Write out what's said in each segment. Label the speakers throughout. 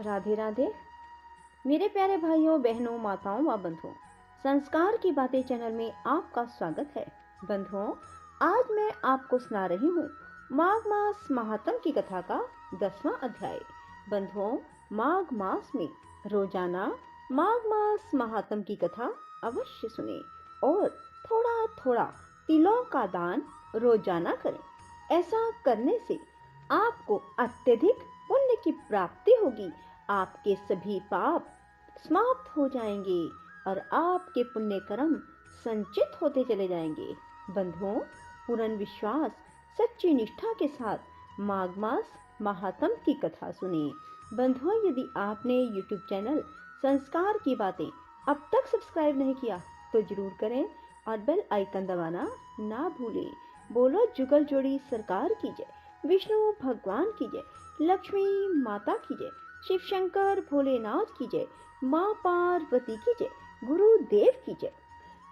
Speaker 1: राधे राधे। मेरे प्यारे भाइयों बहनों माताओं व बंधुओं, संस्कार की बातें चैनल में आपका स्वागत है। बंधुओं, आज मैं आपको सुना रही हूँ माघ मास महात्म की कथा का 10वां अध्याय। बंधुओं, माघ मास में रोजाना माघ मास महात्म की कथा अवश्य सुने और थोड़ा थोड़ा तिलों का दान रोजाना करें। ऐसा करने से आपको अत्यधिक पुण्य की प्राप्ति होगी। आपके सभी पाप समाप्त हो जाएंगे और आपके पुण्य कर्म संचित होते चले जाएंगे। बंधुओं, पूर्ण विश्वास सच्ची निष्ठा के साथ माघ मास महात्म की कथा सुने। बंधुओं, यदि आपने YouTube चैनल संस्कार की बातें अब तक सब्सक्राइब नहीं किया तो जरूर करें और बेल आइकन दबाना ना भूलें। बोलो जुगल जोड़ी सरकार की जय, विष्णु भगवान की जय, लक्ष्मी माता की जय, शिव शंकर भोलेनाथ की जय, माँ पार्वती की जय, गुरुदेव की जय।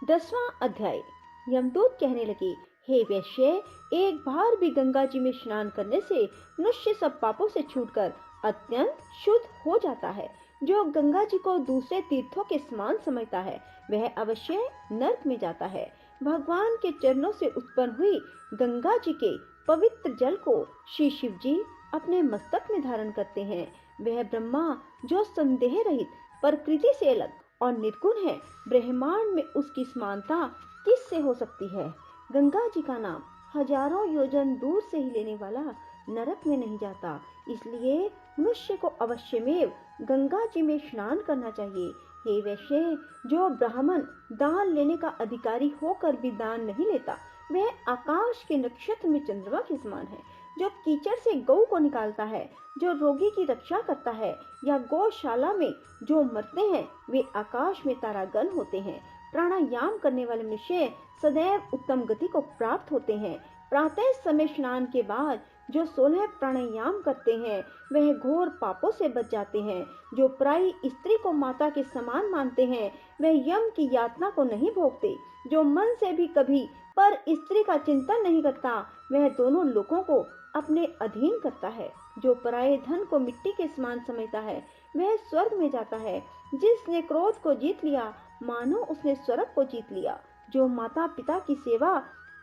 Speaker 1: 10वां अध्याय। यमदूत कहने लगे, हे वैश्य, एक बार भी गंगा जी में स्नान करने से मनुष्य सब पापों से छूटकर अत्यंत शुद्ध हो जाता है। जो गंगा जी को दूसरे तीर्थों के समान समझता है वह अवश्य नरक में जाता है। भगवान के चरणों से उत्पन्न हुई गंगा जी के पवित्र जल को श्री शिव जी अपने मस्तक में धारण करते हैं। वह ब्रह्मा जो संदेह रहित प्रकृति से अलग और निर्गुण है, ब्रह्मांड में उसकी समानता किससे हो सकती है। गंगा जी का नाम हजारों योजन दूर से ही लेने वाला नरक में नहीं जाता, इसलिए मनुष्य को अवश्यमेव गंगा जी में स्नान करना चाहिए। हे वैश्य, जो ब्राह्मण दान लेने का अधिकारी होकर भी दान नहीं लेता वह आकाश के नक्षत्र में चंद्रमा के समान है। जो कीचड़ से गौ को निकालता है, जो रोगी की रक्षा करता है या गौशाला में जो मरते हैं वे आकाश में तारागण होते हैं। प्राणायाम करने वाले मनुष्य सदैव उत्तम गति को प्राप्त होते हैं। प्रातः समय स्नान के बाद जो 16 प्राणायाम करते हैं वह घोर पापों से बच जाते हैं। जो पराई स्त्री को माता के समान मानते हैं वह यम की यातना को नहीं भोगते। जो मन से भी कभी पर स्त्री का चिंतन नहीं करता वह दोनों लोगों को अपने अधीन करता है। जो पराये धन को मिट्टी के समान समझता है वह स्वर्ग में जाता है। जिसने क्रोध को जीत लिया मानो उसने स्वर्ग को जीत लिया। जो माता पिता की सेवा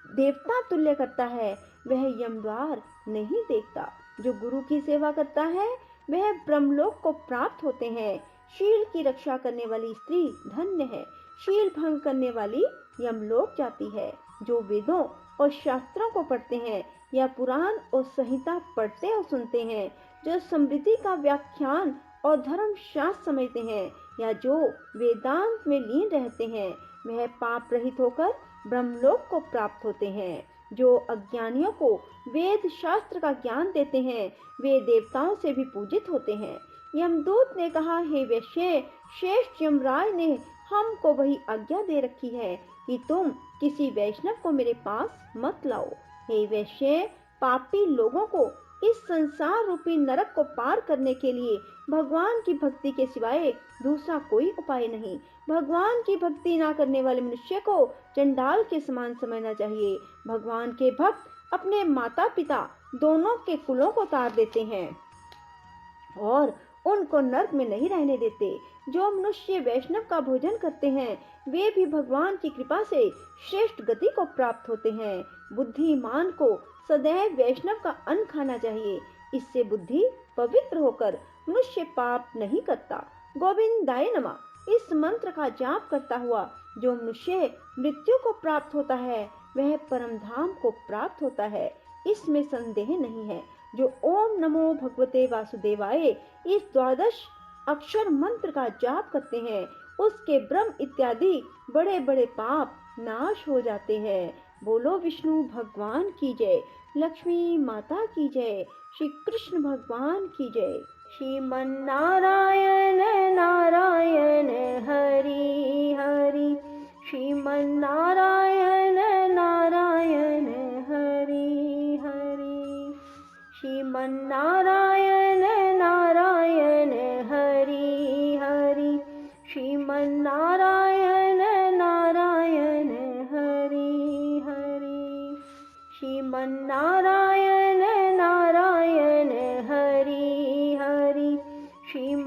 Speaker 1: देवता तुल्य करता है वह यमद्वार नहीं देखता। जो गुरु की सेवा करता है वह ब्रह्मलोक को प्राप्त होते हैं। शील की रक्षा करने वाली स्त्री धन्य है, शील भंग करने वाली यमलोक जाती है। जो वेदों और शास्त्रों को पढ़ते हैं या पुराण और संहिता पढ़ते और सुनते हैं, जो स्मृति का व्याख्यान और धर्म शास्त्र समझते हैं या जो वेदांत में लीन रहते हैं वह पाप रहित होकर ब्रह्मलोक को प्राप्त होते हैं। जो अज्ञानियों को वेद शास्त्र का ज्ञान देते हैं वे देवताओं से भी पूजित होते हैं। यमदूत ने कहा, हे वैश्य, श्रेष्ठ यमराज ने हमको वही आज्ञा दे रखी है कि तुम किसी वैष्णव को मेरे पास मत लाओ। हे वैश्य, पापी लोगों को इस संसार रूपी नरक को पार करने के लिए भगवान की भक्ति के सिवाय दूसरा कोई उपाय नहीं। भगवान की भक्ति ना करने वाले मनुष्य को चंडाल के समान समझना चाहिए। भगवान के भक्त अपने माता पिता दोनों के कुलों को तार देते हैं और उनको नरक में नहीं रहने देते। जो मनुष्य वैष्णव का भोजन करते हैं वे भी भगवान की कृपा से श्रेष्ठ गति को प्राप्त होते हैं। बुद्धिमान को सदैव वैष्णव का अन्न खाना चाहिए, इससे बुद्धि पवित्र होकर मनुष्य पाप नहीं करता। गोविंदाय नमः इस मंत्र का जाप करता हुआ जो मनुष्य मृत्यु को प्राप्त होता है वह परम धाम को प्राप्त होता है, इसमें संदेह नहीं है। जो ओम नमो भगवते वासुदेवाय इस 12 अक्षर मंत्र का जाप करते हैं उसके ब्रह्म इत्यादि बड़े बड़े पाप नाश हो जाते हैं। बोलो विष्णु भगवान की जय, लक्ष्मी माता की जय, श्री कृष्ण भगवान की जय। श्रीमन नारायण नारायण हरि हरि, श्रीमन नारायण नारायण हरि हरि, श्रीमन नारायण नारायण हरि हरि, श्रीमन नारायण नारायण हरि हरि, श्रीमन नारायण नारायण हरि हरि, श्रीमन